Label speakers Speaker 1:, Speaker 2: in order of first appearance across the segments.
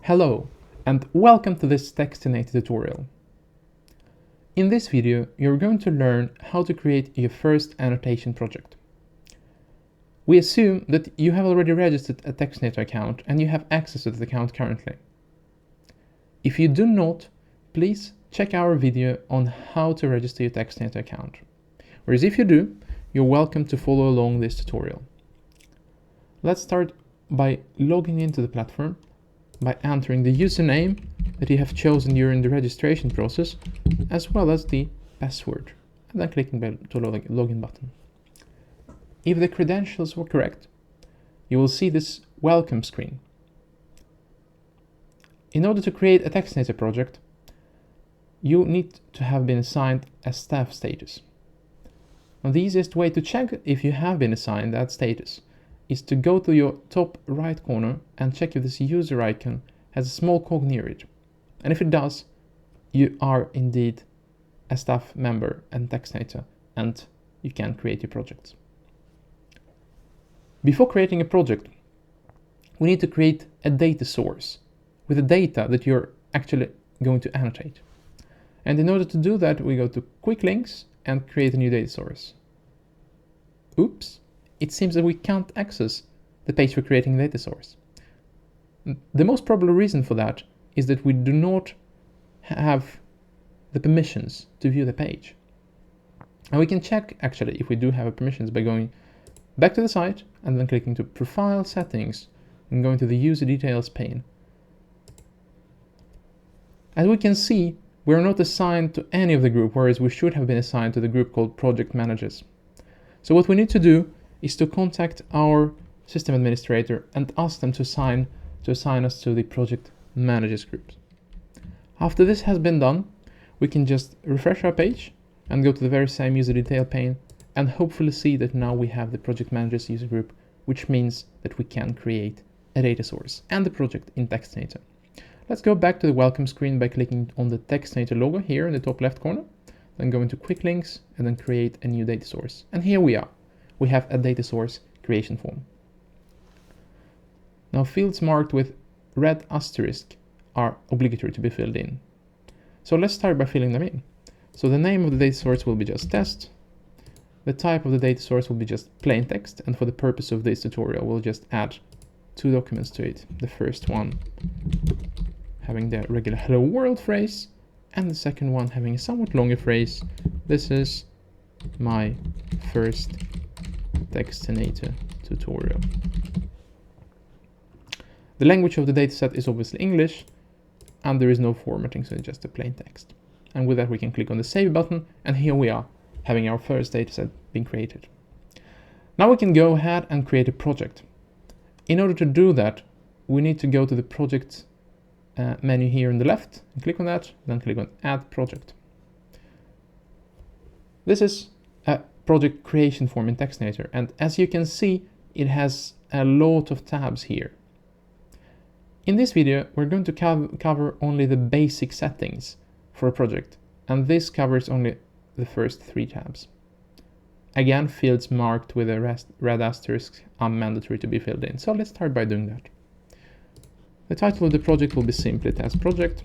Speaker 1: Hello, and welcome to this Textinator tutorial. In this video, you're going to learn how to create your first annotation project. We assume that you have already registered a Textinator account and you have access to the account currently. If you do not, please check our video on how to register your Textinator account. Whereas if you do, you're welcome to follow along this tutorial. Let's start by logging into the platform by entering the username that you have chosen during the registration process, as well as the password, and then clicking the login button. If the credentials were correct, you will see this welcome screen. In order to create a Textinator project, you need to have been assigned a staff status. Now, the easiest way to check if you have been assigned that status is to go to your top right corner and check if this user icon has a small cog near it. And if it does, you are indeed a staff member and Textinator, and you can create your projects. Before creating a project, we need to create a data source with the data that you're actually going to annotate. And in order to do that, we go to Quick Links and create a new data source. Oops. It seems that we can't access the page for creating a data source. The most probable reason for that is that we do not have the permissions to view the page. And we can check actually if we do have permissions by going back to the site and then clicking to Profile Settings and going to the User Details pane. As we can see, we are not assigned to any of the group, whereas we should have been assigned to the group called Project Managers. So what we need to do is to contact our system administrator and ask them to assign us to the project managers group. After this has been done, we can just refresh our page and go to the very same user detail pane and hopefully see that now we have the project managers user group, which means that we can create a data source and the project in Textinator. Let's go back to the welcome screen by clicking on the Textinator logo here in the top left corner, then go into Quick Links and then create a new data source. And here we are. We have a data source creation form. Now, fields marked with red asterisk are obligatory to be filled in. So let's start by filling them in. So the name of the data source will be just test. The type of the data source will be just plain text. And for the purpose of this tutorial, we'll just add two documents to it. The first one having the regular hello world phrase, and the second one having a somewhat longer phrase. This is my first Textinator tutorial. The language of the dataset is obviously English, and there is no formatting, so it's just a plain text. And with that, we can click on the Save button, and here we are, having our first dataset being created. Now we can go ahead and create a project. In order to do that, we need to go to the project menu here on the left, and click on that, then click on Add Project. This is a project creation form in Textinator, and as you can see, it has a lot of tabs here. In this video, we're going to cover only the basic settings for a project, and this covers only the first three tabs. Again, fields marked with a red asterisk are mandatory to be filled in, so let's start by doing that. The title of the project will be simply Test Project.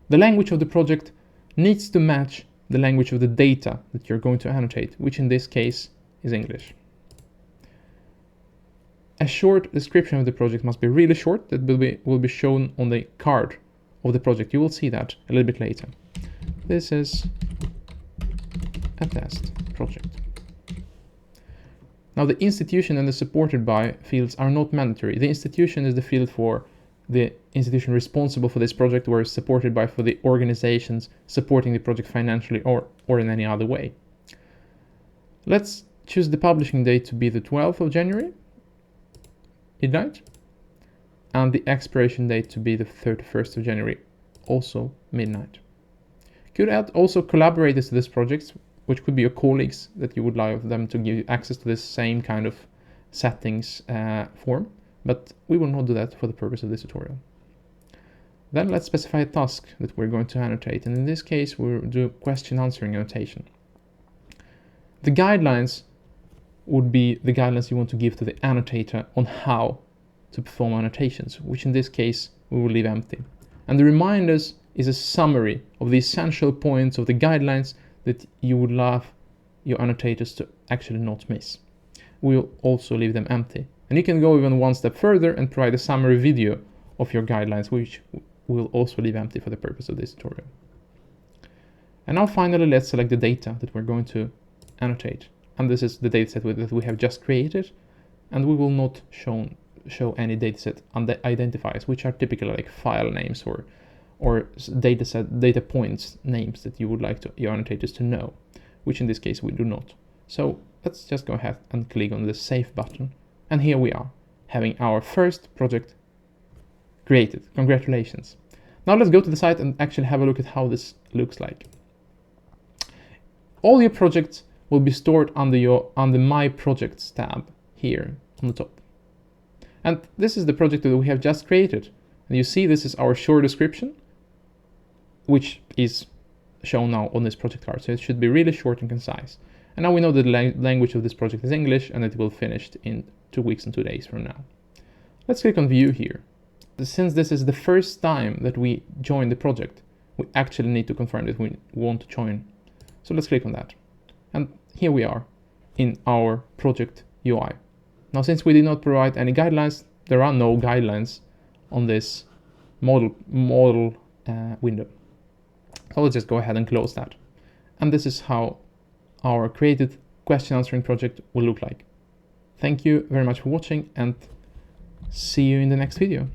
Speaker 1: The language of the project needs to match the language of the data that you're going to annotate, which in this case is English. A short description of the project must be really short. That will be shown on the card of the project. You will see that a little bit later. This is a test project. Now, the institution and the supported by fields are not mandatory. The institution is the field for the institution responsible for this project, whereas supported by for the organizations supporting the project financially or in any other way. Let's choose the publishing date to be the 12th of January, midnight, and the expiration date to be the 31st of January, also midnight. Could add also collaborators to this project, which could be your colleagues that you would like them to give you access to this same kind of settings form, but we will not do that for the purpose of this tutorial. Then let's specify a task that we're going to annotate, and in this case we'll do question answering annotation. The guidelines would be the guidelines you want to give to the annotator on how to perform annotations, which in this case we will leave empty. And the reminders is a summary of the essential points of the guidelines that you would love your annotators to actually not miss. We'll also leave them empty. And you can go even one step further and provide a summary video of your guidelines, which we'll also leave empty for the purpose of this tutorial. And now finally, let's select the data that we're going to annotate. And this is the dataset that we have just created. And we will not show any dataset identifiers, which are typically like file names or data points names that you would like your annotators to know, which in this case we do not. So let's just go ahead and click on the Save button. And here we are, having our first project created. Congratulations. Now let's go to the site and actually have a look at how this looks like. All your projects will be stored under My Projects tab here on the top. And this is the project that we have just created. And you see this is our short description, which is shown now on this project card. So it should be really short and concise. And now we know that the language of this project is English, and it will finish in 2 weeks and 2 days from now. Let's click on View here. Since this is the first time that we join the project, we actually need to confirm that we want to join. So let's click on that. And here we are in our project UI. Now, since we did not provide any guidelines, there are no guidelines on this model window. So let's just go ahead and close that. And this is how our created question answering project will look like. Thank you very much for watching, and see you in the next video.